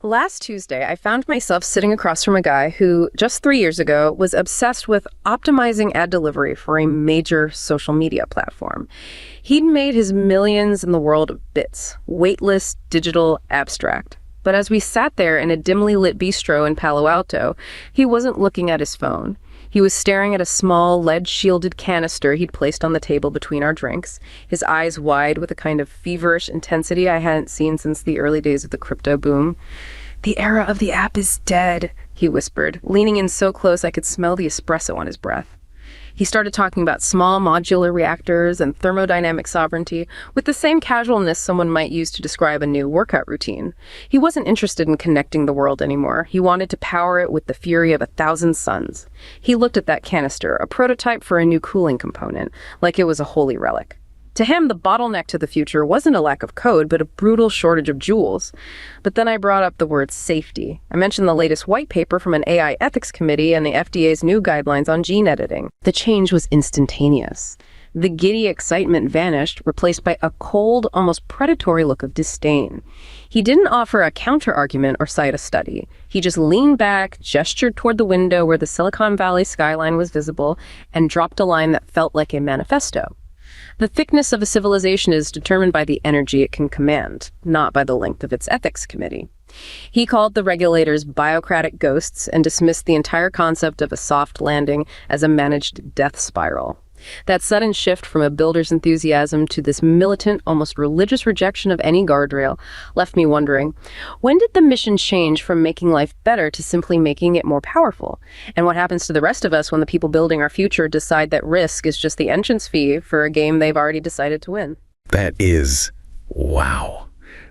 Last Tuesday, I found myself sitting across from a guy who, just 3 years ago, was obsessed with optimizing ad delivery for a major social media platform. He'd made his millions in the world of bits, weightless, digital, abstract. But as we sat there in a dimly lit bistro in Palo Alto, he wasn't looking at his phone. He was staring at a small, lead-shielded canister he'd placed on the table between our drinks, his eyes wide with a kind of feverish intensity I hadn't seen since the early days of the crypto boom. "The era of the app is dead," he whispered, leaning in so close I could smell the espresso on his breath. He started talking about small modular reactors and thermodynamic sovereignty with the same casualness someone might use to describe a new workout routine. He wasn't interested in connecting the world anymore. He wanted to power it with the fury of 1,000 suns. He looked at that canister, a prototype for a new cooling component, like it was a holy relic. To him, the bottleneck to the future wasn't a lack of code, but a brutal shortage of joules. But then I brought up the word safety. I mentioned the latest white paper from an AI ethics committee and the FDA's new guidelines on gene editing. The change was instantaneous. The giddy excitement vanished, replaced by a cold, almost predatory look of disdain. He didn't offer a counter-argument or cite a study. He just leaned back, gestured toward the window where the Silicon Valley skyline was visible, and dropped a line that felt like a manifesto. The thickness of a civilization is determined by the energy it can command, not by the length of its ethics committee. He called the regulators biocratic ghosts and dismissed the entire concept of a soft landing as a managed death spiral. That sudden shift from a builder's enthusiasm to this militant, almost religious rejection of any guardrail left me wondering, when did the mission change from making life better to simply making it more powerful? And what happens to the rest of us when the people building our future decide that risk is just the entrance fee for a game they've already decided to win? That is, wow.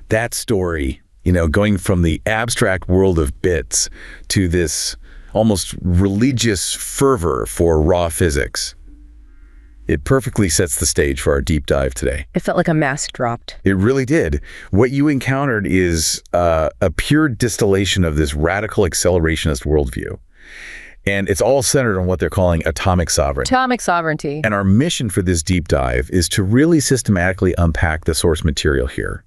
That story, going from the abstract world of bits to this almost religious fervor for raw physics. It perfectly sets the stage for our deep dive today. It felt like a mask dropped. It really did. What you encountered is a pure distillation of this radical accelerationist worldview. And it's all centered on what they're calling atomic sovereignty. Atomic sovereignty. And our mission for this deep dive is to really systematically unpack the source material here.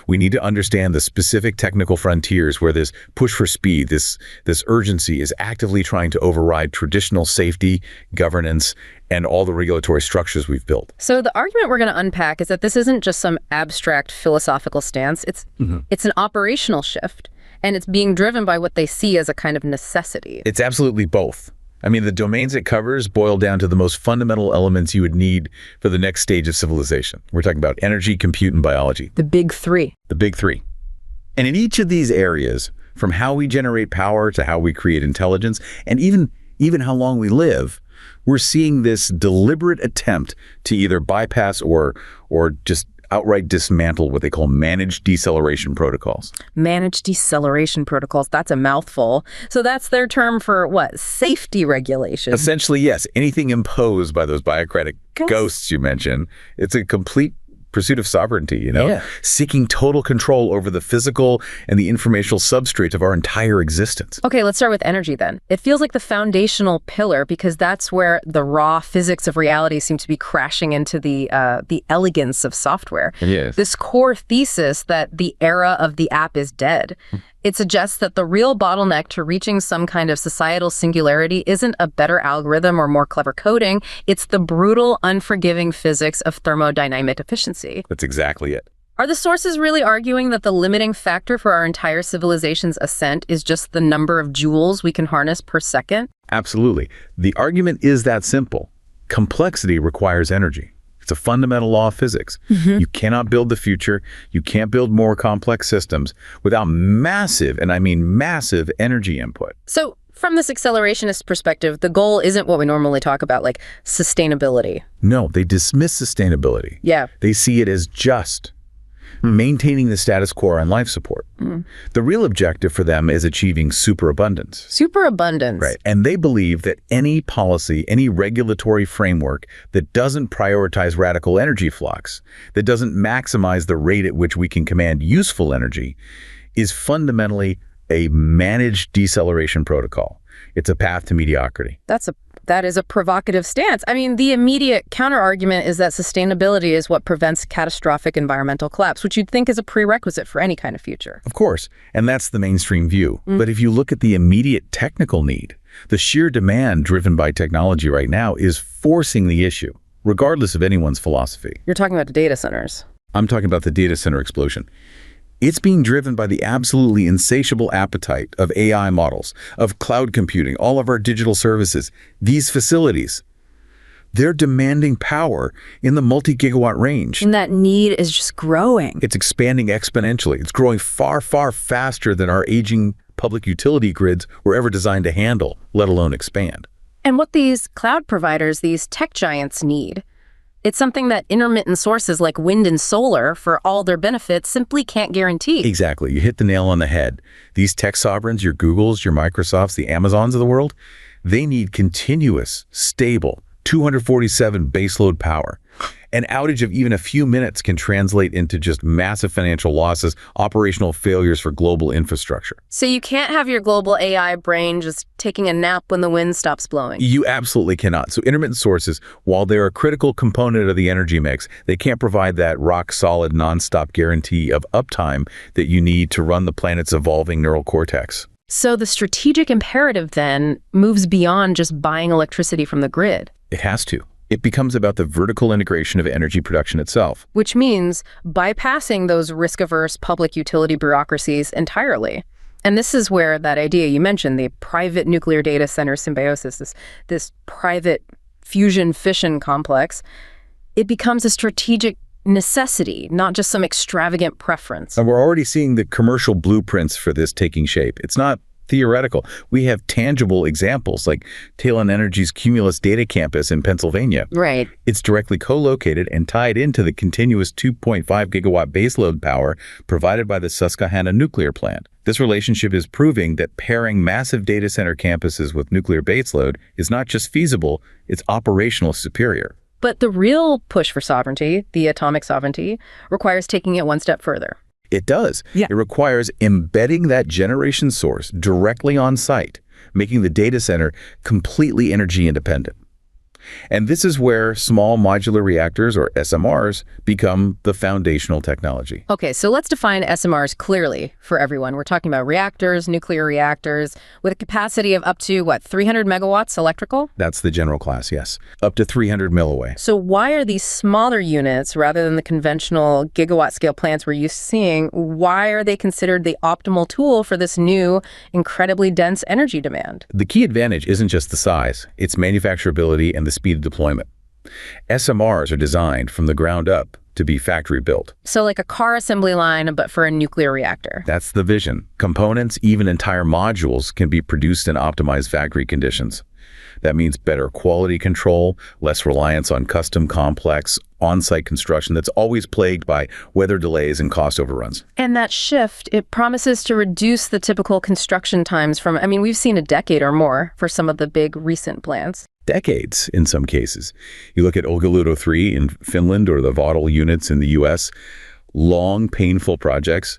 We need to understand the specific technical frontiers where this push for speed, this urgency is actively trying to override traditional safety, governance, and all the regulatory structures we've built. So the argument we're going to unpack is that this isn't just some abstract philosophical stance. It's an operational shift, and it's being driven by what they see as a kind of necessity. It's absolutely both. I mean, the domains it covers boil down to the most fundamental elements you would need for the next stage of civilization. We're talking about energy, compute, and biology. The big three. The big three. And in each of these areas, from how we generate power to how we create intelligence, and even how long we live, we're seeing this deliberate attempt to either bypass or just outright dismantle what they call managed deceleration protocols. Managed deceleration protocols, that's a mouthful. So that's their term for what? Safety regulation. Essentially, yes. Anything imposed by those biocratic ghosts you mentioned, it's a complete pursuit of sovereignty, seeking total control over the physical and the informational substrate of our entire existence. Okay, let's start with energy then. It feels like the foundational pillar because that's where the raw physics of reality seem to be crashing into the elegance of software. Yes. This core thesis that the era of the app is dead. It suggests that the real bottleneck to reaching some kind of societal singularity isn't a better algorithm or more clever coding. It's the brutal, unforgiving physics of thermodynamic efficiency. That's exactly it. Are the sources really arguing that the limiting factor for our entire civilization's ascent is just the number of joules we can harness per second? Absolutely. The argument is that simple. Complexity requires energy. It's a fundamental law of physics. You cannot build the future. You can't build more complex systems without massive, and I mean massive, energy input. So from this accelerationist perspective, the goal isn't what we normally talk about, like sustainability. No, they dismiss sustainability. Yeah. They see it as just maintaining the status quo on life support. The real objective for them is achieving superabundance. Superabundance. Right. And they believe that any policy, any regulatory framework that doesn't prioritize radical energy flux, that doesn't maximize the rate at which we can command useful energy, is fundamentally a managed deceleration protocol. It's a path to mediocrity. That's a That is a provocative stance. I mean, the immediate counterargument is that sustainability is what prevents catastrophic environmental collapse, which you'd think is a prerequisite for any kind of future. Of course, and that's the mainstream view. But if you look at the immediate technical need, the sheer demand driven by technology right now is forcing the issue, regardless of anyone's philosophy. You're talking about data centers. I'm talking about the data center explosion. It's being driven by the absolutely insatiable appetite of AI models, of cloud computing, all of our digital services. These facilities, they're demanding power in the multi-gigawatt range. And that need is just growing. It's expanding exponentially. It's growing far, far faster than our aging public utility grids were ever designed to handle, let alone expand. And what these cloud providers, these tech giants need, it's something that intermittent sources like wind and solar, for all their benefits, simply can't guarantee. Exactly. You hit the nail on the head. These tech sovereigns, your Googles, your Microsofts, the Amazons of the world, they need continuous, stable, 247 baseload power. An outage of even a few minutes can translate into just massive financial losses, operational failures for global infrastructure. So you can't have your global AI brain just taking a nap when the wind stops blowing. You absolutely cannot. So intermittent sources, while they're a critical component of the energy mix, they can't provide that rock-solid, nonstop guarantee of uptime that you need to run the planet's evolving neural cortex. So the strategic imperative then moves beyond just buying electricity from the grid. It has to. It becomes about the vertical integration of energy production itself. Which means bypassing those risk-averse public utility bureaucracies entirely. And this is where that idea you mentioned, the private nuclear data center symbiosis, this private fusion-fission complex, it becomes a strategic necessity, not just some extravagant preference. And we're already seeing the commercial blueprints for this taking shape. It's not theoretical. We have tangible examples like Talon Energy's Cumulus Data Campus in Pennsylvania. Right. It's directly co-located and tied into the continuous 2.5 gigawatt baseload power provided by the Susquehanna nuclear plant. This relationship is proving that pairing massive data center campuses with nuclear baseload is not just feasible, it's operational superior. But the real push for sovereignty, the atomic sovereignty, requires taking it one step further. It does. Yeah. It requires embedding that generation source directly on site, making the data center completely energy independent. And this is where small modular reactors, or SMRs, become the foundational technology. Okay, so let's define SMRs clearly for everyone. We're talking about reactors, nuclear reactors, with a capacity of up to, 300 megawatts electrical? That's the general class, yes. Up to 300 milliway. So why are these smaller units, rather than the conventional gigawatt-scale plants we're used to seeing, why are they considered the optimal tool for this new, incredibly dense energy demand? The key advantage isn't just the size, it's manufacturability and the speed of deployment. SMRs are designed from the ground up to be factory built. So like a car assembly line, but for a nuclear reactor. That's the vision. Components, even entire modules, can be produced in optimized factory conditions. That means better quality control, less reliance on custom, complex, on-site construction that's always plagued by weather delays and cost overruns. And that shift, it promises to reduce the typical construction times from, we've seen a decade or more for some of the big recent plants. Decades in some cases. You look at Olkiluoto 3 in Finland or the Vauxhall units in the US, long, painful projects.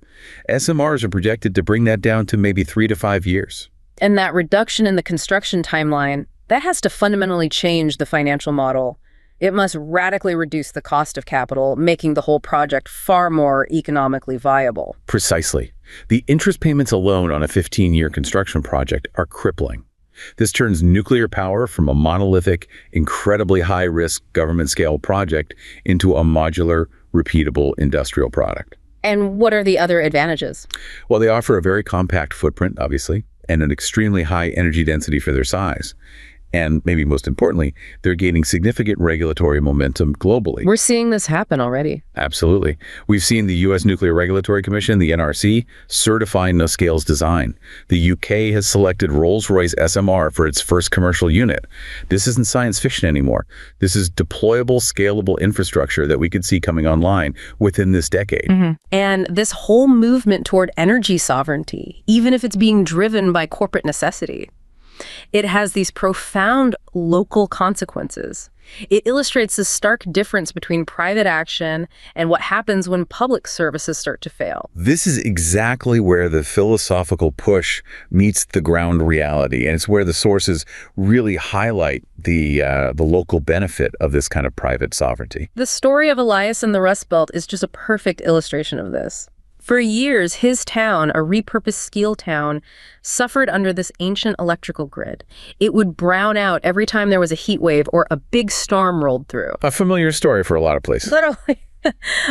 SMRs are projected to bring that down to maybe 3 to 5 years. And that reduction in the construction timeline, that has to fundamentally change the financial model. It must radically reduce the cost of capital, making the whole project far more economically viable. Precisely. The interest payments alone on a 15-year construction project are crippling. This turns nuclear power from a monolithic, incredibly high-risk government-scale project into a modular, repeatable industrial product. And what are the other advantages? Well, they offer a very compact footprint, obviously, and an extremely high energy density for their size. And maybe most importantly, they're gaining significant regulatory momentum globally. We're seeing this happen already. Absolutely. We've seen the U.S. Nuclear Regulatory Commission, the NRC, certify NuScale's design. The U.K. has selected Rolls-Royce SMR for its first commercial unit. This isn't science fiction anymore. This is deployable, scalable infrastructure that we could see coming online within this decade. Mm-hmm. And this whole movement toward energy sovereignty, even if it's being driven by corporate necessity, it has these profound local consequences. It illustrates the stark difference between private action and what happens when public services start to fail. This is exactly where the philosophical push meets the ground reality, and it's where the sources really highlight the local benefit of this kind of private sovereignty. The story of Elias and the Rust Belt is just a perfect illustration of this. For years, his town, a repurposed steel town, suffered under this ancient electrical grid. It would brown out every time there was a heat wave or a big storm rolled through. A familiar story for a lot of places. Literally.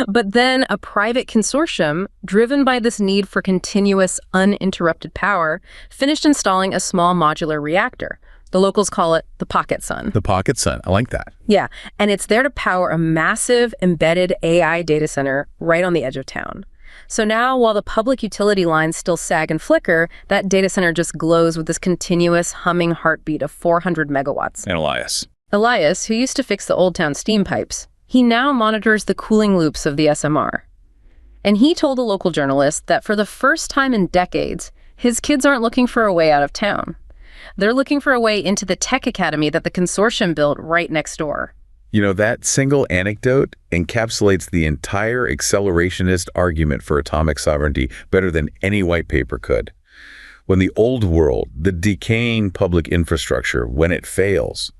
But then a private consortium, driven by this need for continuous, uninterrupted power, finished installing a small modular reactor. The locals call it the pocket sun. The pocket sun. I like that. Yeah, and it's there to power a massive embedded AI data center right on the edge of town. So now, while the public utility lines still sag and flicker, that data center just glows with this continuous humming heartbeat of 400 megawatts. And Elias, who used to fix the Old Town steam pipes, he now monitors the cooling loops of the SMR. And he told a local journalist that for the first time in decades, his kids aren't looking for a way out of town. They're looking for a way into the tech academy that the consortium built right next door. You know, that single anecdote encapsulates the entire accelerationist argument for atomic sovereignty better than any white paper could. When the old world, the decaying public infrastructure, when it fails,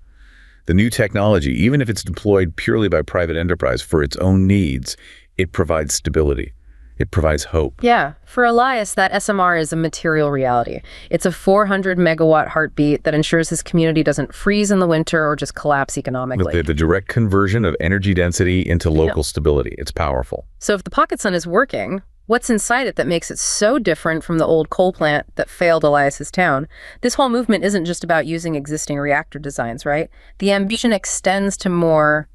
the new technology, even if it's deployed purely by private enterprise for its own needs, it provides stability. It provides hope. Yeah. For Elias, that SMR is a material reality. It's a 400 megawatt heartbeat that ensures his community doesn't freeze in the winter or just collapse economically. The direct conversion of energy density into local stability. It's powerful. So if the pocket sun is working, what's inside it that makes it so different from the old coal plant that failed Elias's town? This whole movement isn't just about using existing reactor designs, right? The ambition extends to more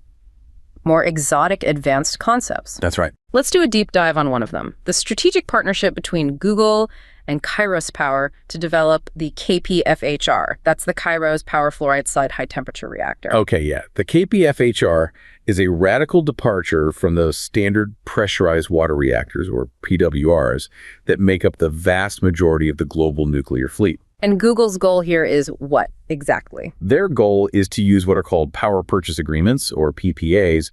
exotic, advanced concepts. That's right. Let's do a deep dive on one of them, the strategic partnership between Google and Kairos Power to develop the KPFHR. That's the Kairos Power Fluoride Slide High Temperature Reactor. Okay, yeah. The KPFHR is a radical departure from the standard pressurized water reactors, or PWRs, that make up the vast majority of the global nuclear fleet. And Google's goal here is what exactly? Their goal is to use what are called power purchase agreements, or PPAs,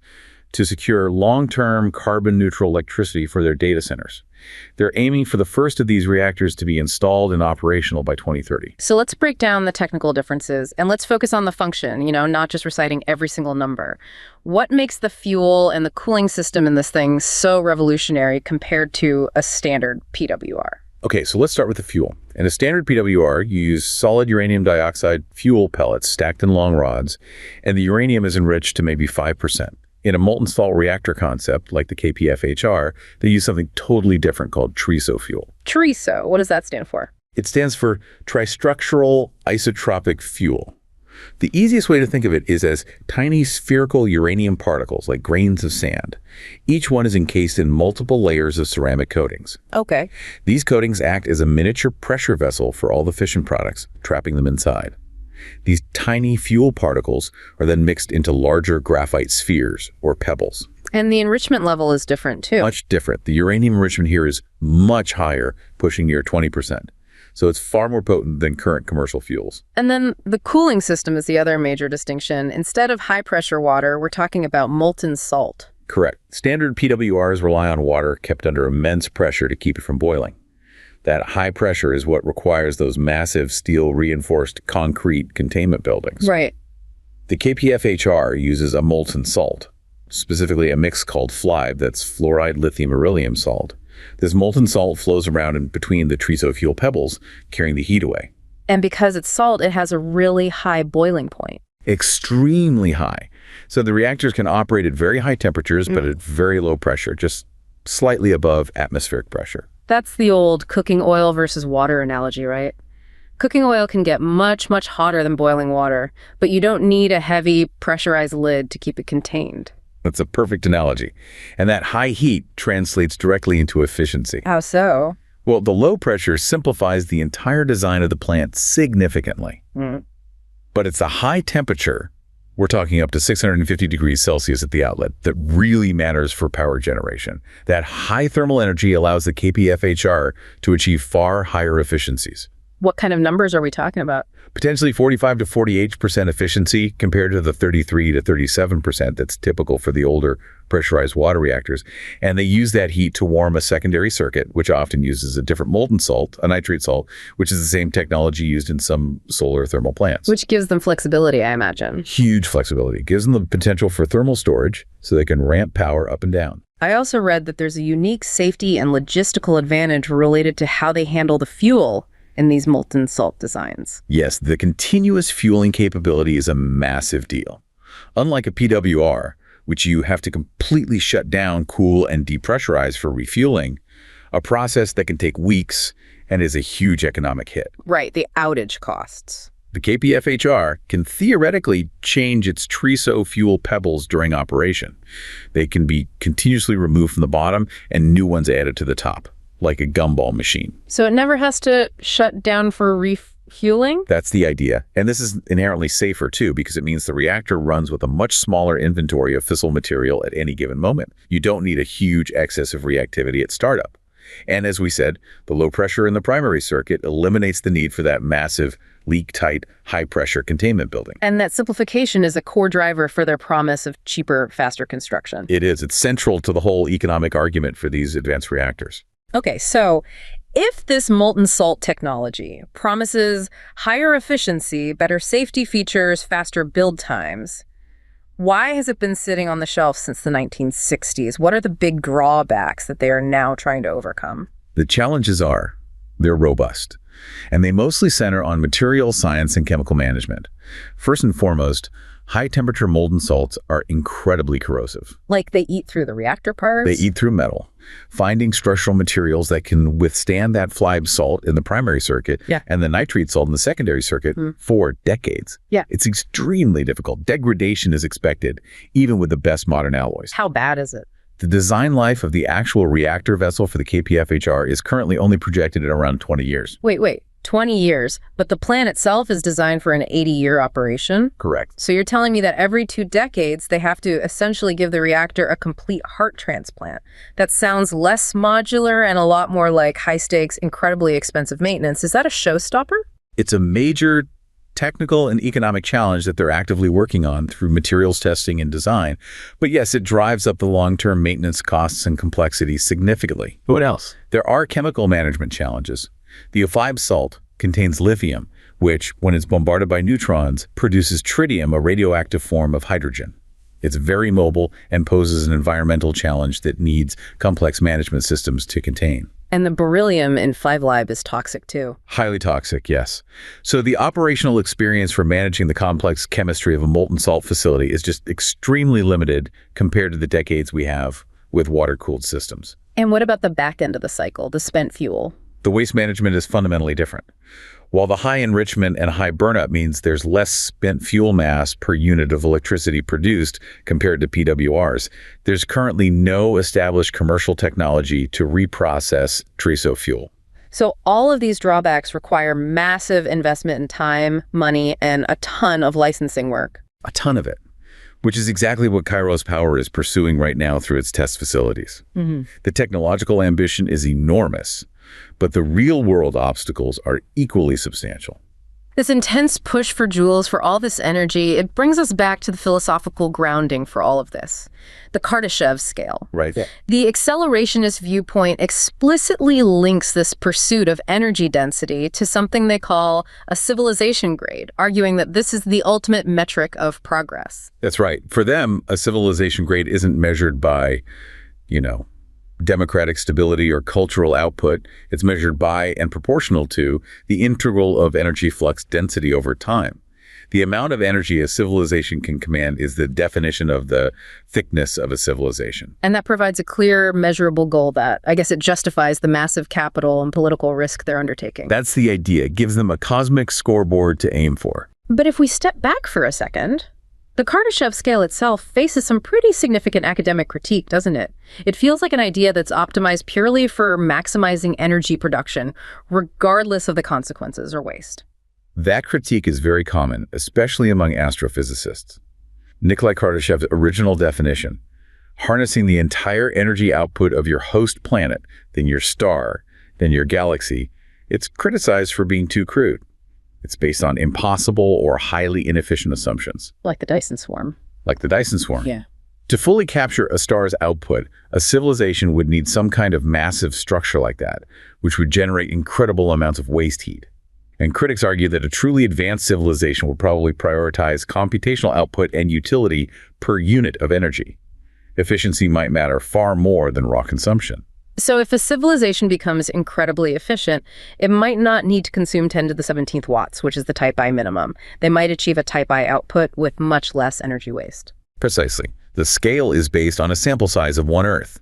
to secure long-term carbon-neutral electricity for their data centers. They're aiming for the first of these reactors to be installed and operational by 2030. So let's break down the technical differences, and let's focus on the function, not just reciting every single number. What makes the fuel and the cooling system in this thing so revolutionary compared to a standard PWR? Okay, so let's start with the fuel. In a standard PWR, you use solid uranium dioxide fuel pellets stacked in long rods, and the uranium is enriched to maybe 5%. In a molten salt reactor concept, like the KPFHR, they use something totally different called TRISO fuel. TRISO, what does that stand for? It stands for tristructural isotropic fuel. The easiest way to think of it is as tiny spherical uranium particles, like grains of sand. Each one is encased in multiple layers of ceramic coatings. Okay. These coatings act as a miniature pressure vessel for all the fission products, trapping them inside. These tiny fuel particles are then mixed into larger graphite spheres, or pebbles. And the enrichment level is different, too. Much different. The uranium enrichment here is much higher, pushing near 20%. So it's far more potent than current commercial fuels. And then the cooling system is the other major distinction. Instead of high-pressure water, we're talking about molten salt. Correct. Standard PWRs rely on water kept under immense pressure to keep it from boiling. That high pressure is what requires those massive steel-reinforced concrete containment buildings. Right. The KPFHR uses a molten salt, specifically a mix called FLIBE, that's fluoride lithium beryllium salt. This molten salt flows around in between the TRISO fuel pebbles, carrying the heat away. And because it's salt, it has a really high boiling point. Extremely high. So the reactors can operate at very high temperatures, but at very low pressure, just slightly above atmospheric pressure. That's the old cooking oil versus water analogy, right? Cooking oil can get much, much hotter than boiling water, but you don't need a heavy pressurized lid to keep it contained. That's a perfect analogy. And that high heat translates directly into efficiency. How so? Well, the low pressure simplifies the entire design of the plant significantly. But it's the high temperature, we're talking up to 650 degrees Celsius at the outlet, that really matters for power generation. That high thermal energy allows the KPFHR to achieve far higher efficiencies. What kind of numbers are we talking about? Potentially 45 to 48% efficiency compared to the 33 to 37% that's typical for the older pressurized water reactors. And they use that heat to warm a secondary circuit, which often uses a different molten salt, a nitrate salt, which is the same technology used in some solar thermal plants. Which gives them flexibility, I imagine. Huge flexibility. Gives them the potential for thermal storage so they can ramp power up and down. I also read that there's a unique safety and logistical advantage related to how they handle the fuel in these molten salt designs. Yes, the continuous fueling capability is a massive deal. Unlike a PWR, which you have to completely shut down, cool, and depressurize for refueling, a process that can take weeks and is a huge economic hit. Right, the outage costs. The KPFHR can theoretically change its TRISO fuel pebbles during operation. They can be continuously removed from the bottom and new ones added to the top, like a gumball machine. So it never has to shut down for refueling? That's the idea. And this is inherently safer too, because it means the reactor runs with a much smaller inventory of fissile material at any given moment. You don't need a huge excess of reactivity at startup. And as we said, the low pressure in the primary circuit eliminates the need for that massive leak-tight, high-pressure containment building. And that simplification is a core driver for their promise of cheaper, faster construction. It is. It's central to the whole economic argument for these advanced reactors. Okay, so if this molten salt technology promises higher efficiency, better safety features, faster build times, why has it been sitting on the shelf since the 1960s? What are the big drawbacks that they are now trying to overcome? The challenges are, they're robust, and they mostly center on material science and chemical management. First and foremost, high-temperature molten salts are incredibly corrosive. Like they eat through the reactor parts? They eat through metal. Finding structural materials that can withstand that fly salt in the primary circuit and the nitrate salt in the secondary circuit for decades. It's extremely difficult. Degradation is expected, even with the best modern alloys. How bad is it? The design life of the actual reactor vessel for the KPFHR is currently only projected at around 20 years. Wait. 20 years, but the plant itself is designed for an 80-year operation? Correct. So you're telling me that every 2 decades, they have to essentially give the reactor a complete heart transplant. That sounds less modular and a lot more like high-stakes, incredibly expensive maintenance. Is that a showstopper? It's a major technical and economic challenge that they're actively working on through materials testing and design. But yes, it drives up the long-term maintenance costs and complexity significantly. What else? There are chemical management challenges. The O5 salt contains lithium, which, when it's bombarded by neutrons, produces tritium, a radioactive form of hydrogen. It's very mobile and poses an environmental challenge that needs complex management systems to contain. And the beryllium in 5-Lib is toxic too. Highly toxic, yes. So the operational experience for managing the complex chemistry of a molten salt facility is just extremely limited compared to the decades we have with water-cooled systems. And what about the back end of the cycle, the spent fuel? The waste management is fundamentally different. While the high enrichment and high burnup means there's less spent fuel mass per unit of electricity produced compared to PWRs, there's currently no established commercial technology to reprocess TRISO fuel. So all of these drawbacks require massive investment in time, money, and a ton of licensing work. A ton of it, which is exactly what Kairos Power is pursuing right now through its test facilities. The technological ambition is enormous, but the real-world obstacles are equally substantial. This intense push for joules, for all this energy, it brings us back to the philosophical grounding for all of this. The Kardashev scale. Right. The accelerationist viewpoint explicitly links this pursuit of energy density to something they call a civilization grade, arguing that this is the ultimate metric of progress. That's right. For them, a civilization grade isn't measured by, democratic stability or cultural output. It's measured by and proportional to the integral of energy flux density over time. The amount of energy a civilization can command is the definition of the thickness of a civilization. And that provides a clear, measurable goal that, I guess it justifies the massive capital and political risk they're undertaking. That's the idea. It gives them a cosmic scoreboard to aim for. But if we step back for a second, the Kardashev scale itself faces some pretty significant academic critique, doesn't it? It feels like an idea that's optimized purely for maximizing energy production, regardless of the consequences or waste. That critique is very common, especially among astrophysicists. Nikolai Kardashev's original definition, harnessing the entire energy output of your host planet, then your star, then your galaxy, It's criticized for being too crude. It's based on impossible or highly inefficient assumptions. Like the Dyson swarm. Like the Dyson swarm. Yeah. To fully capture a star's output, a civilization would need some kind of massive structure like that, which would generate incredible amounts of waste heat. And critics argue that a truly advanced civilization will probably prioritize computational output and utility per unit of energy. Efficiency might matter far more than raw consumption. So if a civilization becomes incredibly efficient, it might not need to consume 10 to the 17th watts, which is the type I minimum. They might achieve a type I output with much less energy waste. Precisely. The scale is based on a sample size of one Earth.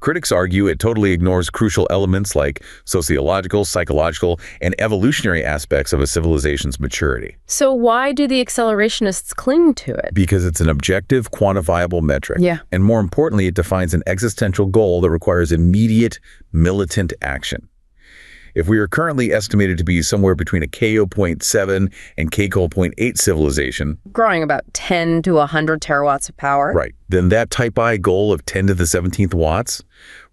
Critics argue it totally ignores crucial elements like sociological, psychological, and evolutionary aspects of a civilization's maturity. So why do the accelerationists cling to it? Because it's an objective, quantifiable metric. Yeah. And more importantly, it defines an existential goal that requires immediate, militant action. If we are currently estimated to be somewhere between a KO 0.7 and KO 0.8 civilization, growing about 10 to 100 terawatts of power. Right. Then that type I goal of 10 to the 17th watts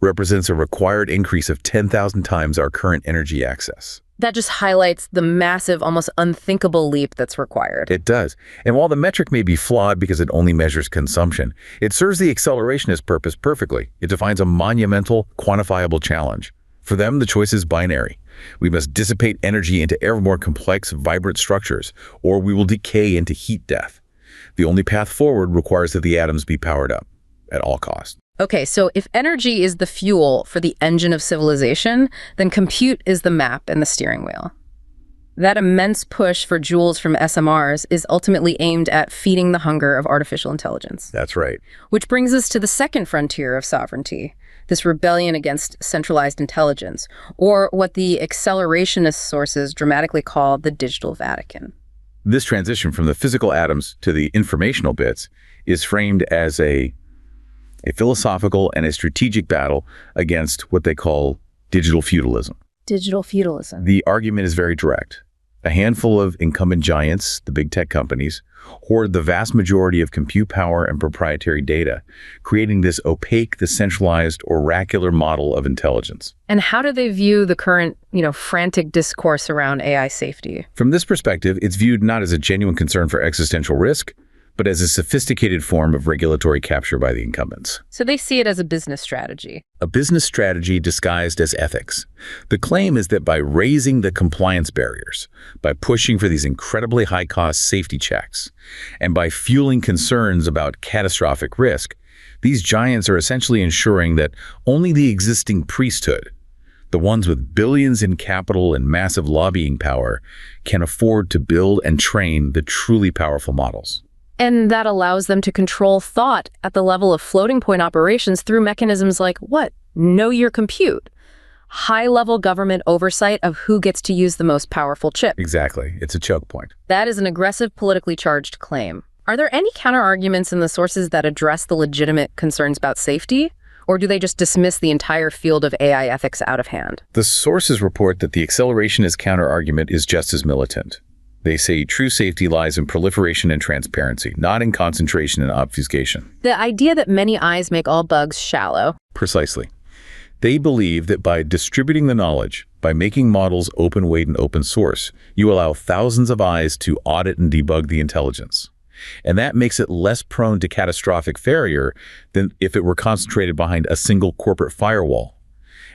represents a required increase of 10,000 times our current energy access. That just highlights the massive, almost unthinkable leap that's required. It does. And while the metric may be flawed because it only measures consumption, it serves the accelerationist purpose perfectly. It defines a monumental, quantifiable challenge. For them, the choice is binary. We must dissipate energy into ever more complex, vibrant structures, or we will decay into heat death. The only path forward requires that the atoms be powered up at all costs. Okay, so if energy is the fuel for the engine of civilization, then compute is the map and the steering wheel. That immense push for joules from SMRs is ultimately aimed at feeding the hunger of artificial intelligence. That's right. Which brings us to the second frontier of sovereignty, this rebellion against centralized intelligence, or what the accelerationist sources dramatically call the digital Vatican. This transition from the physical atoms to the informational bits is framed as a philosophical and a strategic battle against what they call digital feudalism. Digital feudalism. The argument is very direct. A handful of incumbent giants, the big tech companies, hoard the vast majority of compute power and proprietary data, creating this opaque, decentralized, oracular model of intelligence. And how do they view the current, frantic discourse around AI safety? From this perspective, it's viewed not as a genuine concern for existential risk, but as a sophisticated form of regulatory capture by the incumbents. So they see it as a business strategy. A business strategy disguised as ethics. The claim is that by raising the compliance barriers, by pushing for these incredibly high-cost safety checks, and by fueling concerns about catastrophic risk, these giants are essentially ensuring that only the existing priesthood, the ones with billions in capital and massive lobbying power, can afford to build and train the truly powerful models. And that allows them to control thought at the level of floating point operations through mechanisms like what? Know your compute. High-level government oversight of who gets to use the most powerful chip. Exactly. It's a choke point. That is an aggressive, politically charged claim. Are there any counter-arguments in the sources that address the legitimate concerns about safety? Or do they just dismiss the entire field of AI ethics out of hand? The sources report that the accelerationist counter-argument is just as militant. They say true safety lies in proliferation and transparency, not in concentration and obfuscation. The idea that many eyes make all bugs shallow. Precisely. They believe that by distributing the knowledge, by making models open weight and open source, you allow thousands of eyes to audit and debug the intelligence. And that makes it less prone to catastrophic failure than if it were concentrated behind a single corporate firewall.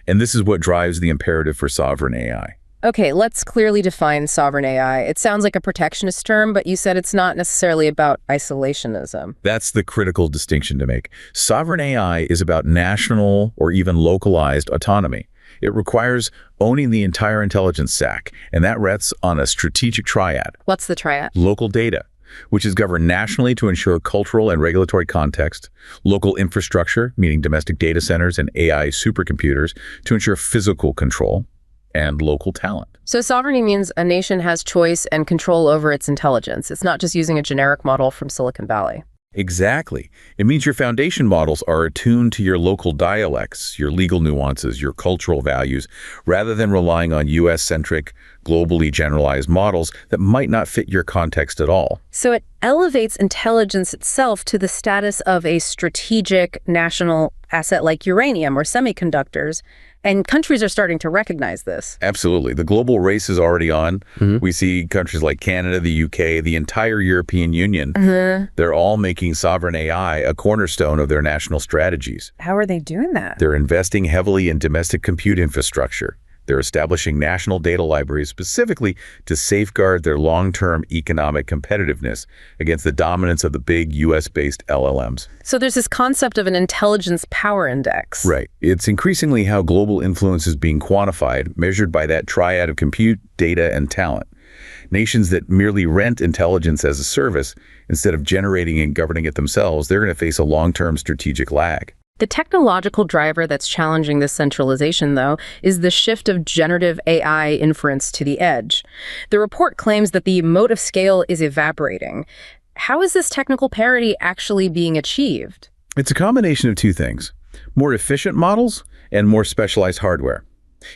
And this is what drives the imperative for sovereign AI. Okay, let's clearly define sovereign AI. It sounds like a protectionist term, but you said it's not necessarily about isolationism. That's the critical distinction to make. Sovereign AI is about national or even localized autonomy. It requires owning the entire intelligence stack, and that rests on a strategic triad. What's the triad? Local data, which is governed nationally to ensure cultural and regulatory context. Local infrastructure, meaning domestic data centers and AI supercomputers, to ensure physical control. And local talent. So sovereignty means a nation has choice and control over its intelligence. It's not just using a generic model from Silicon Valley. Exactly. It means your foundation models are attuned to your local dialects, your legal nuances, your cultural values, rather than relying on US-centric, globally generalized models that might not fit your context at all. So it elevates intelligence itself to the status of a strategic national asset like uranium or semiconductors, And countries are starting to recognize this. Absolutely. The global race is already on. We see countries like Canada, the UK, the entire European Union. They're all making sovereign AI a cornerstone of their national strategies. How are they doing that? They're investing heavily in domestic compute infrastructure. They're establishing national data libraries specifically to safeguard their long-term economic competitiveness against the dominance of the big US-based LLMs. So there's this concept of an intelligence power index. Right. It's increasingly how global influence is being quantified, measured by that triad of compute, data, and talent. Nations that merely rent intelligence as a service, instead of generating and governing it themselves, they're going to face a long-term strategic lag. The technological driver that's challenging this centralization, though, is the shift of generative AI inference to the edge. The report claims that the moat of scale is evaporating. How is this technical parity actually being achieved? It's a combination of two things: more efficient models and more specialized hardware.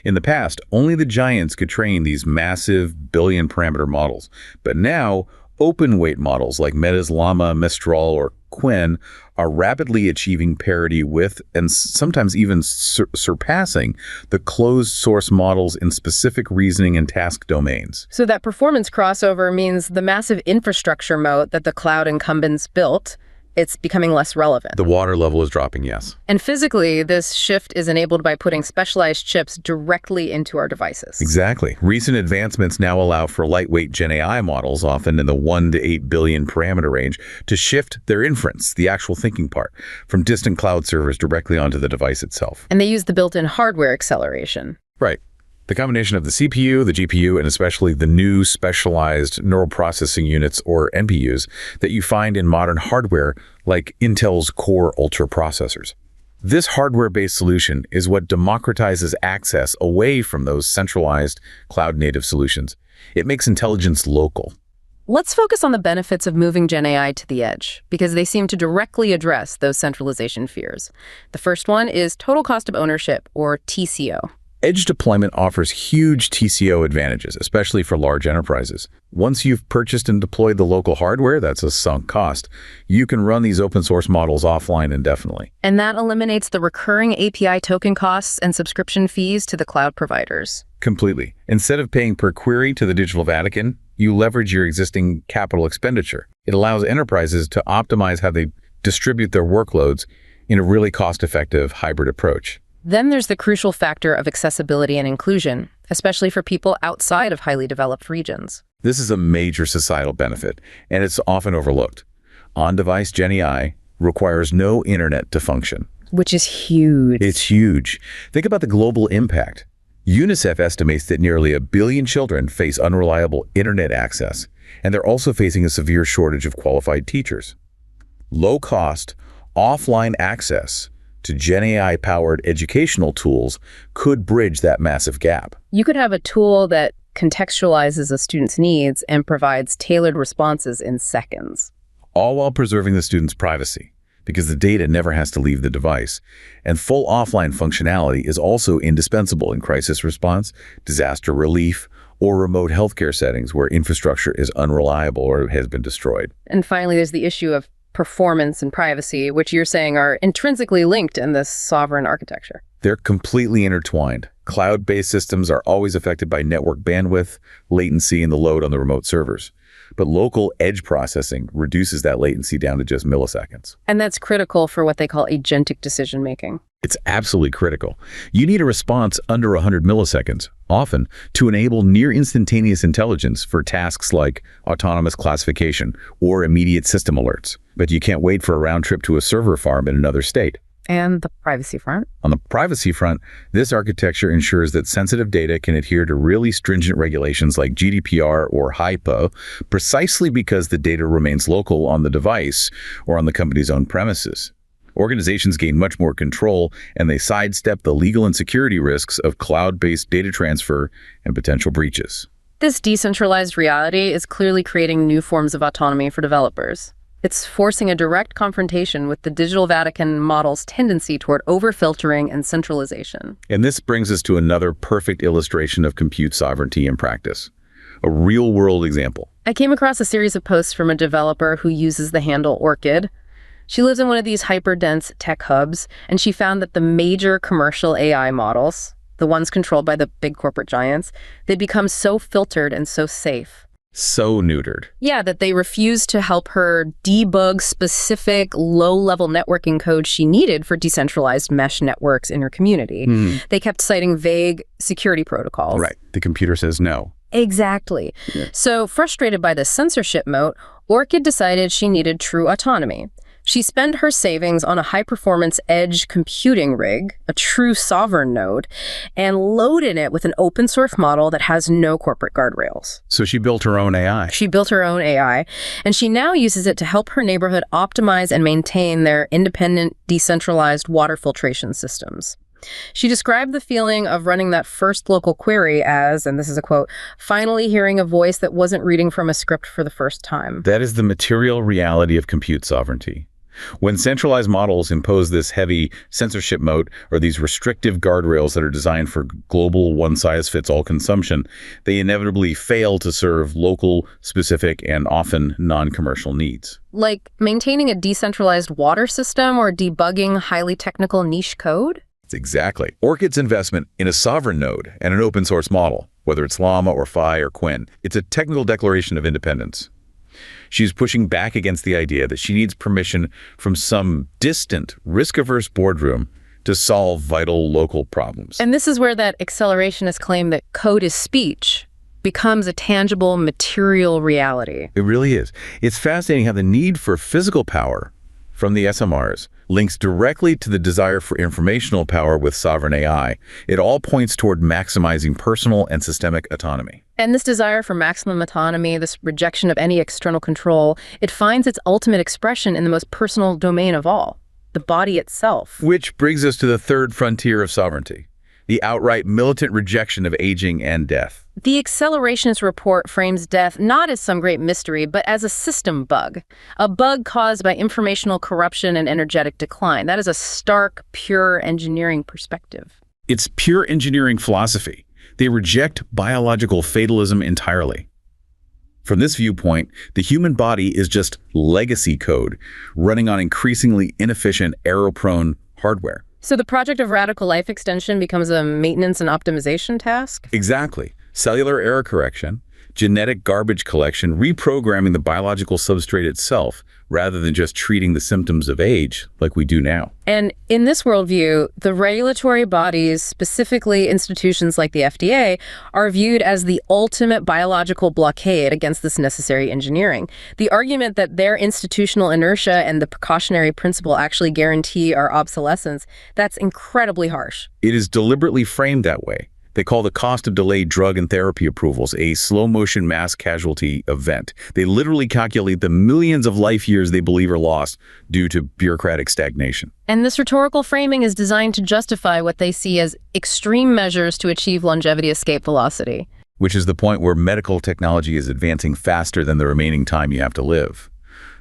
In the past, only the giants could train these massive billion-parameter models. But now, open-weight models like Meta's Llama, Mistral, or Quinn are rapidly achieving parity with, and sometimes even surpassing, the closed-source models in specific reasoning and task domains. So that performance crossover means the massive infrastructure moat that the cloud incumbents built, it's becoming less relevant. The water level is dropping, yes. And physically, this shift is enabled by putting specialized chips directly into our devices. Exactly. Recent advancements now allow for lightweight Gen AI models, often in the 1 to 8 billion parameter range, to shift their inference, the actual thinking part, from distant cloud servers directly onto the device itself. And they use the built-in hardware acceleration. Right. The combination of the CPU, the GPU, and especially the new specialized neural processing units, or NPUs, that you find in modern hardware like Intel's Core Ultra processors. This hardware-based solution is what democratizes access away from those centralized cloud-native solutions. It makes intelligence local. Let's focus on the benefits of moving Gen AI to the edge, because they seem to directly address those centralization fears. The first one is total cost of ownership, or TCO. Edge deployment offers huge TCO advantages, especially for large enterprises. Once you've purchased and deployed the local hardware, that's a sunk cost, you can run these open source models offline indefinitely. And that eliminates the recurring API token costs and subscription fees to the cloud providers. Completely. Instead of paying per query to the Digital Vatican, you leverage your existing capital expenditure. It allows enterprises to optimize how they distribute their workloads in a really cost-effective hybrid approach. Then there's the crucial factor of accessibility and inclusion, especially for people outside of highly developed regions. This is a major societal benefit, and it's often overlooked. On-device Gen AI requires no internet to function. Which is huge. It's huge. Think about the global impact. UNICEF estimates that nearly 1 billion children face unreliable internet access, and they're also facing a severe shortage of qualified teachers. Low-cost, offline access to Gen AI-powered educational tools could bridge that massive gap. You could have a tool that contextualizes a student's needs and provides tailored responses in seconds. All while preserving the student's privacy, because the data never has to leave the device. And full offline functionality is also indispensable in crisis response, disaster relief, or remote healthcare settings where infrastructure is unreliable or has been destroyed. And finally, there's the issue of performance and privacy, which you're saying are intrinsically linked in this sovereign architecture. They're completely intertwined. Cloud-based systems are always affected by network bandwidth, latency, and the load on the remote servers. But local edge processing reduces that latency down to just milliseconds. And that's critical for what they call agentic decision-making. It's absolutely critical. You need a response under 100 milliseconds, often, to enable near-instantaneous intelligence for tasks like autonomous classification or immediate system alerts. But you can't wait for a round trip to a server farm in another state. And the privacy front? On the privacy front, this architecture ensures that sensitive data can adhere to really stringent regulations like GDPR or HIPAA, precisely because the data remains local on the device or on the company's own premises. Organizations gain much more control, and they sidestep the legal and security risks of cloud-based data transfer and potential breaches. This decentralized reality is clearly creating new forms of autonomy for developers. It's forcing a direct confrontation with the Digital Vatican model's tendency toward overfiltering and centralization. And this brings us to another perfect illustration of compute sovereignty in practice. A real-world example. I came across a series of posts from a developer who uses the handle Orchid. She lives in one of these hyper-dense tech hubs, and she found that the major commercial AI models, the ones controlled by the big corporate giants, they become so filtered and so safe. So neutered. Yeah, that they refused to help her debug specific low-level networking code she needed for decentralized mesh networks in her community. They kept citing vague security protocols. Right. The computer says no. Exactly. Yeah. So, frustrated by this censorship moat, Orchid decided she needed true autonomy. She spent her savings on a high-performance edge computing rig, a true sovereign node, and loaded it with an open-source model that has no corporate guardrails. So she built her own AI. She built her own AI, and she now uses it to help her neighborhood optimize and maintain their independent, decentralized water filtration systems. She described the feeling of running that first local query as, and this is a quote, finally hearing a voice that wasn't reading from a script for the first time. That is the material reality of compute sovereignty. When centralized models impose this heavy censorship moat or these restrictive guardrails that are designed for global one-size-fits-all consumption, they inevitably fail to serve local, specific, and often non-commercial needs. Like maintaining a decentralized water system or debugging highly technical niche code? Exactly. Orchid's investment in a sovereign node and an open-source model, whether it's Llama or Phi or Quinn, it's a technical declaration of independence. She's pushing back against the idea that she needs permission from some distant, risk-averse boardroom to solve vital local problems. And this is where that accelerationist claim that code is speech becomes a tangible, material reality. It really is. It's fascinating how the need for physical power from the SMRs links directly to the desire for informational power with sovereign AI. It all points toward maximizing personal and systemic autonomy. And this desire for maximum autonomy, this rejection of any external control, it finds its ultimate expression in the most personal domain of all, the body itself. Which brings us to the third frontier of sovereignty, the outright militant rejection of aging and death. The Accelerationist report frames death not as some great mystery, but as a system bug, a bug caused by informational corruption and energetic decline. That is a stark, pure engineering perspective. It's pure engineering philosophy. They reject biological fatalism entirely. From this viewpoint, the human body is just legacy code running on increasingly inefficient, error-prone hardware. So the project of radical life extension becomes a maintenance and optimization task? Exactly. Cellular error correction, genetic garbage collection, reprogramming the biological substrate itself, rather than just treating the symptoms of age like we do now. And in this worldview, the regulatory bodies, specifically institutions like the FDA, are viewed as the ultimate biological blockade against this necessary engineering. The argument that their institutional inertia and the precautionary principle actually guarantee our obsolescence, that's incredibly harsh. It is deliberately framed that way. They call the cost of delayed drug and therapy approvals a slow-motion mass casualty event. They literally calculate the millions of life years they believe are lost due to bureaucratic stagnation. And this rhetorical framing is designed to justify what they see as extreme measures to achieve longevity escape velocity. Which is the point where medical technology is advancing faster than the remaining time you have to live.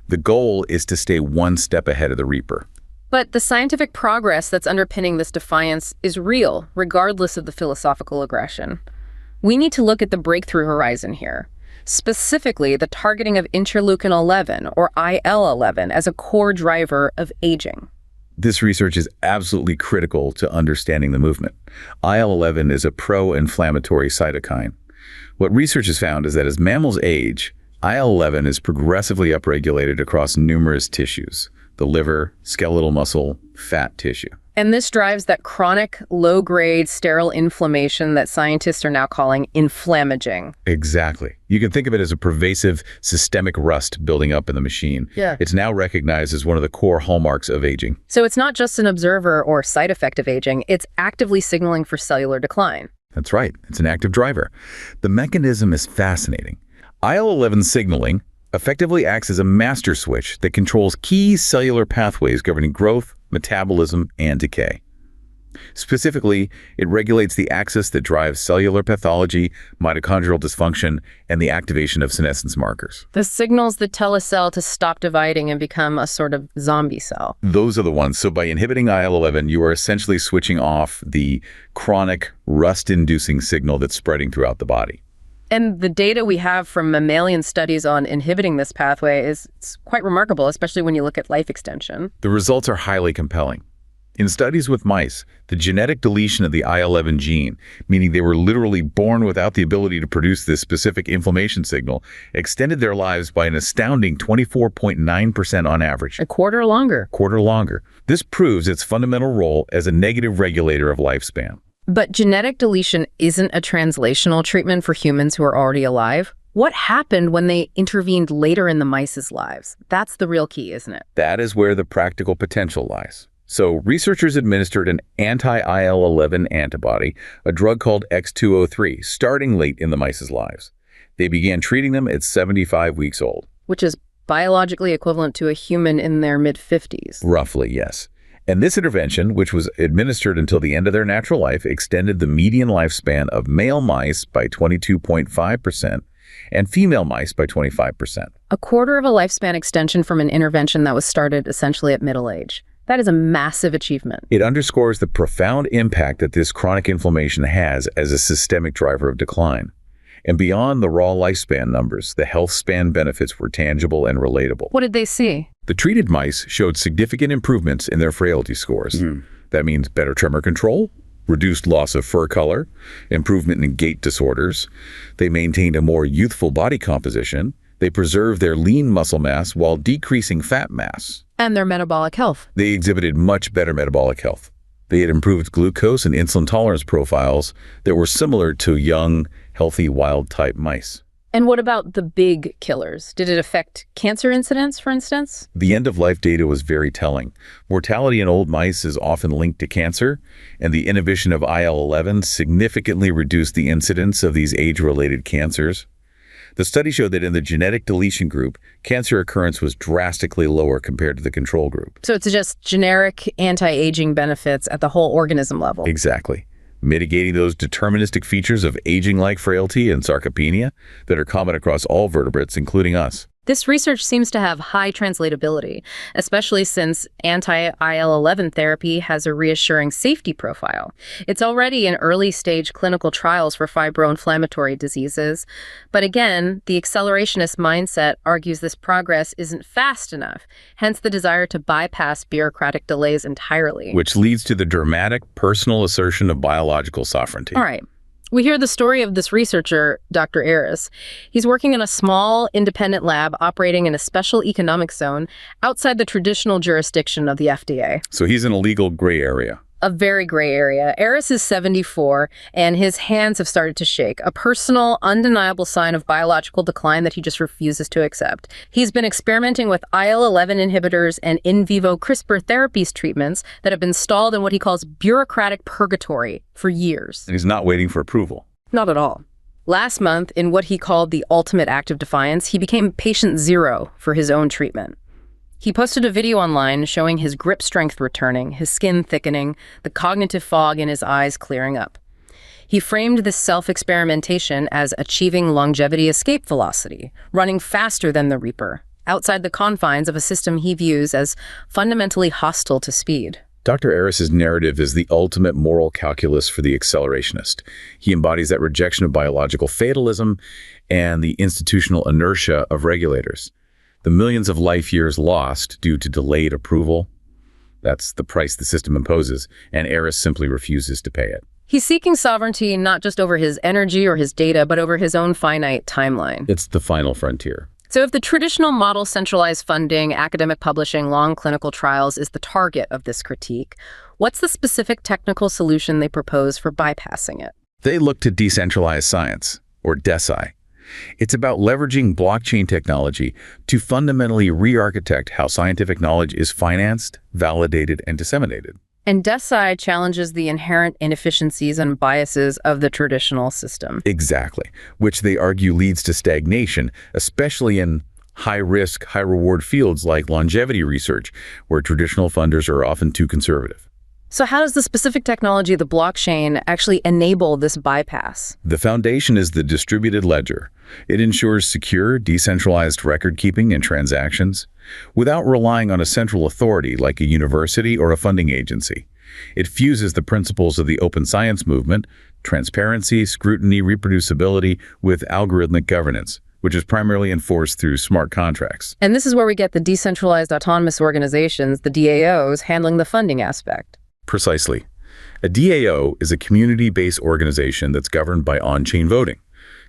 The goal is to stay one step ahead of the Reaper. But the scientific progress that's underpinning this defiance is real, regardless of the philosophical aggression. We need to look at the breakthrough horizon here, specifically the targeting of interleukin-11, or IL-11, as a core driver of aging. This research is absolutely critical to understanding the movement. IL-11 is a pro-inflammatory cytokine. What research has found is that as mammals age, IL-11 is progressively upregulated across numerous tissues: the liver, skeletal muscle, fat tissue. And this drives that chronic, low-grade, sterile inflammation that scientists are now calling inflammaging. Exactly. You can think of it as a pervasive systemic rust building up in the machine. Yeah. It's now recognized as one of the core hallmarks of aging. So it's not just an observer or side effect of aging, it's actively signaling for cellular decline. That's right. It's an active driver. The mechanism is fascinating. IL-11 signaling effectively acts as a master switch that controls key cellular pathways governing growth, metabolism, and decay. Specifically, it regulates the axis that drives cellular pathology, mitochondrial dysfunction, and the activation of senescence markers. The signals that tell a cell to stop dividing and become a sort of zombie cell. Those are the ones. So by inhibiting IL-11, you are essentially switching off the chronic rust-inducing signal that's spreading throughout the body. And the data we have from mammalian studies on inhibiting this pathway is quite remarkable, especially when you look at life extension. The results are highly compelling. In studies with mice, the genetic deletion of the I-11 gene, meaning they were literally born without the ability to produce this specific inflammation signal, extended their lives by an astounding 24.9% on average. A quarter longer. Quarter longer. This proves its fundamental role as a negative regulator of lifespan. But genetic deletion isn't a translational treatment for humans who are already alive. What happened when they intervened later in the mice's lives? That's the real key, isn't it? That is where the practical potential lies. So researchers administered an anti-IL-11 antibody, a drug called X203, starting late in the mice's lives. They began treating them at 75 weeks old. Which is biologically equivalent to a human in their mid-50s. Roughly, yes. And this intervention, which was administered until the end of their natural life, extended the median lifespan of male mice by 22.5% and female mice by 25%. A quarter of a lifespan extension from an intervention that was started essentially at middle age. That is a massive achievement. It underscores the profound impact that this chronic inflammation has as a systemic driver of decline. And beyond the raw lifespan numbers, the health span benefits were tangible and relatable. What did they see? The treated mice showed significant improvements in their frailty scores. That means better tremor control, reduced loss of fur color, improvement in gait disorders. They maintained a more youthful body composition. They preserved their lean muscle mass while decreasing fat mass. And their metabolic health. They exhibited much better metabolic health. They had improved glucose and insulin tolerance profiles that were similar to young, healthy, wild-type mice. And what about the big killers? Did it affect cancer incidence, for instance? The end-of-life data was very telling. Mortality in old mice is often linked to cancer, and the inhibition of IL-11 significantly reduced the incidence of these age-related cancers. The study showed that in the genetic deletion group, cancer occurrence was drastically lower compared to the control group. So it's just generic anti-aging benefits at the whole organism level. Exactly. Mitigating those deterministic features of aging-like frailty and sarcopenia that are common across all vertebrates, including us. This research seems to have high translatability, especially since anti-IL-11 therapy has a reassuring safety profile. It's already in early-stage clinical trials for fibro-inflammatory diseases. But again, the accelerationist mindset argues this progress isn't fast enough, hence the desire to bypass bureaucratic delays entirely. Which leads to the dramatic personal assertion of biological sovereignty. All right. We hear the story of this researcher, Dr. Aris. He's working in a small, independent lab operating in a special economic zone outside the traditional jurisdiction of the FDA. So he's in a legal gray area. A very gray area. Aris is 74, and his hands have started to shake, a personal, undeniable sign of biological decline that he just refuses to accept. He's been experimenting with IL-11 inhibitors and in vivo CRISPR therapies treatments that have been stalled in what he calls bureaucratic purgatory for years. And he's not waiting for approval. Not at all. Last month, in what he called the ultimate act of defiance, he became patient zero for his own treatment. He posted a video online showing his grip strength returning, his skin thickening, the cognitive fog in his eyes clearing up. He framed this self-experimentation as achieving longevity escape velocity, running faster than the Reaper, outside the confines of a system he views as fundamentally hostile to speed. Dr. Aris's narrative is the ultimate moral calculus for the accelerationist. He embodies that rejection of biological fatalism and the institutional inertia of regulators. The millions of life years lost due to delayed approval, that's the price the system imposes, and Aris simply refuses to pay it. He's seeking sovereignty not just over his energy or his data, but over his own finite timeline. It's the final frontier. So if the traditional model centralized funding, academic publishing, long clinical trials is the target of this critique, what's the specific technical solution they propose for bypassing it? They look to decentralized science, or DESI. It's about leveraging blockchain technology to fundamentally re-architect how scientific knowledge is financed, validated, and disseminated. And DESI challenges the inherent inefficiencies and biases of the traditional system. Exactly, which they argue leads to stagnation, especially in high-risk, high-reward fields like longevity research, where traditional funders are often too conservative. So how does the specific technology of the blockchain actually enable this bypass? The foundation is the distributed ledger. It ensures secure, decentralized record-keeping and transactions without relying on a central authority like a university or a funding agency. It fuses the principles of the open science movement, transparency, scrutiny, reproducibility, with algorithmic governance, which is primarily enforced through smart contracts. And this is where we get the decentralized autonomous organizations, the DAOs, handling the funding aspect. Precisely. A DAO is a community-based organization that's governed by on-chain voting,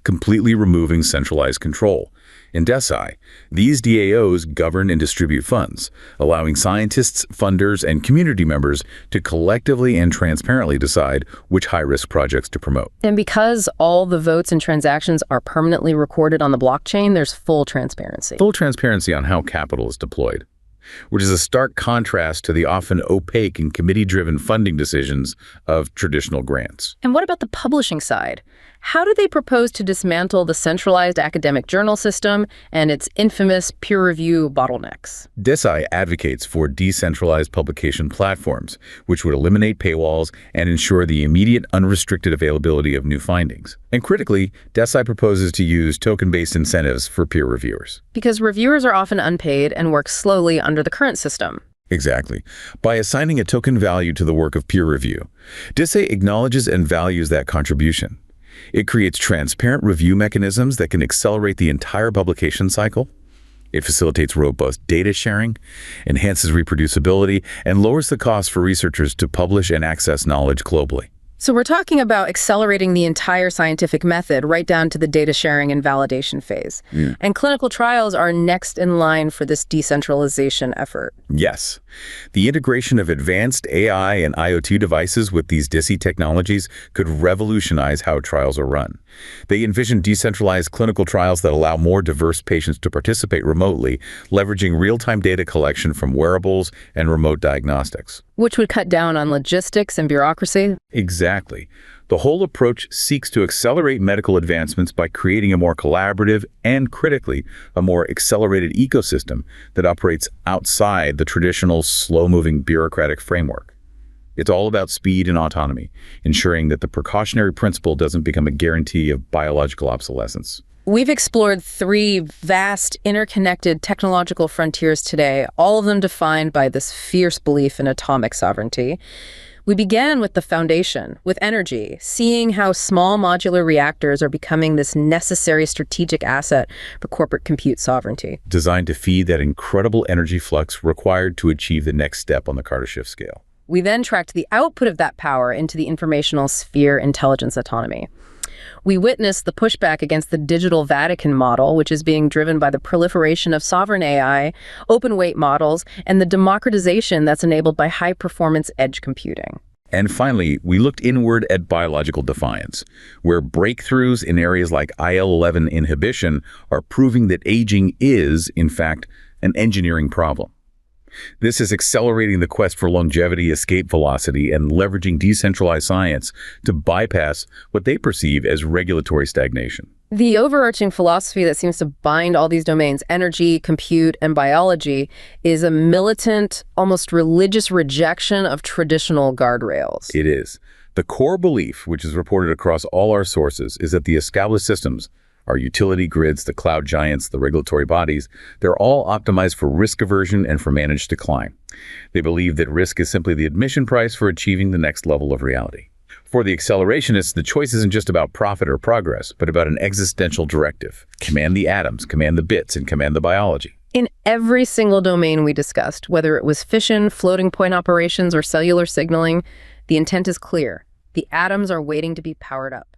completely removing centralized control. In DeSci, these DAOs govern and distribute funds, allowing scientists, funders, and community members to collectively and transparently decide which high-risk projects to promote. And because all the votes and transactions are permanently recorded on the blockchain, there's full transparency. Full transparency on how capital is deployed, which is a stark contrast to the often opaque and committee-driven funding decisions of traditional grants. And what about the publishing side? How do they propose to dismantle the centralized academic journal system and its infamous peer review bottlenecks? DeSci advocates for decentralized publication platforms, which would eliminate paywalls and ensure the immediate, unrestricted availability of new findings. And critically, DeSci proposes to use token-based incentives for peer reviewers. Because reviewers are often unpaid and work slowly under the current system. Exactly. By assigning a token value to the work of peer review, DeSci acknowledges and values that contribution. It creates transparent review mechanisms that can accelerate the entire publication cycle. It facilitates robust data sharing, enhances reproducibility, and lowers the cost for researchers to publish and access knowledge globally. So we're talking about accelerating the entire scientific method right down to the data sharing and validation phase. And clinical trials are next in line for this decentralization effort. Yes. The integration of advanced AI and IoT devices with these DeSci technologies could revolutionize how trials are run. They envision decentralized clinical trials that allow more diverse patients to participate remotely, leveraging real-time data collection from wearables and remote diagnostics. Which would cut down on logistics and bureaucracy. Exactly. The whole approach seeks to accelerate medical advancements by creating a more collaborative and, critically, a more accelerated ecosystem that operates outside the traditional slow-moving bureaucratic framework. It's all about speed and autonomy, ensuring that the precautionary principle doesn't become a guarantee of biological obsolescence. We've explored three vast, interconnected technological frontiers today, all of them defined by this fierce belief in atomic sovereignty. We began with the foundation, with energy, seeing how small modular reactors are becoming this necessary strategic asset for corporate compute sovereignty. Designed to feed that incredible energy flux required to achieve the next step on the Kardashev scale. We then tracked the output of that power into the informational sphere intelligence autonomy. We witnessed the pushback against the digital Vatican model, which is being driven by the proliferation of sovereign AI, open-weight models, and the democratization that's enabled by high-performance edge computing. And finally, we looked inward at biological defiance, where breakthroughs in areas like IL-11 inhibition are proving that aging is, in fact, an engineering problem. This is accelerating the quest for longevity, escape velocity, and leveraging decentralized science to bypass what they perceive as regulatory stagnation. The overarching philosophy that seems to bind all these domains, energy, compute, and biology, is a militant, almost religious rejection of traditional guardrails. It is. The core belief, which is reported across all our sources, is that the established systems, our utility grids, the cloud giants, the regulatory bodies, they're all optimized for risk aversion and for managed decline. They believe that risk is simply the admission price for achieving the next level of reality. For the accelerationists, the choice isn't just about profit or progress, but about an existential directive. Command the atoms, command the bits, and command the biology. In every single domain we discussed, whether it was fission, floating point operations, or cellular signaling, the intent is clear. The atoms are waiting to be powered up.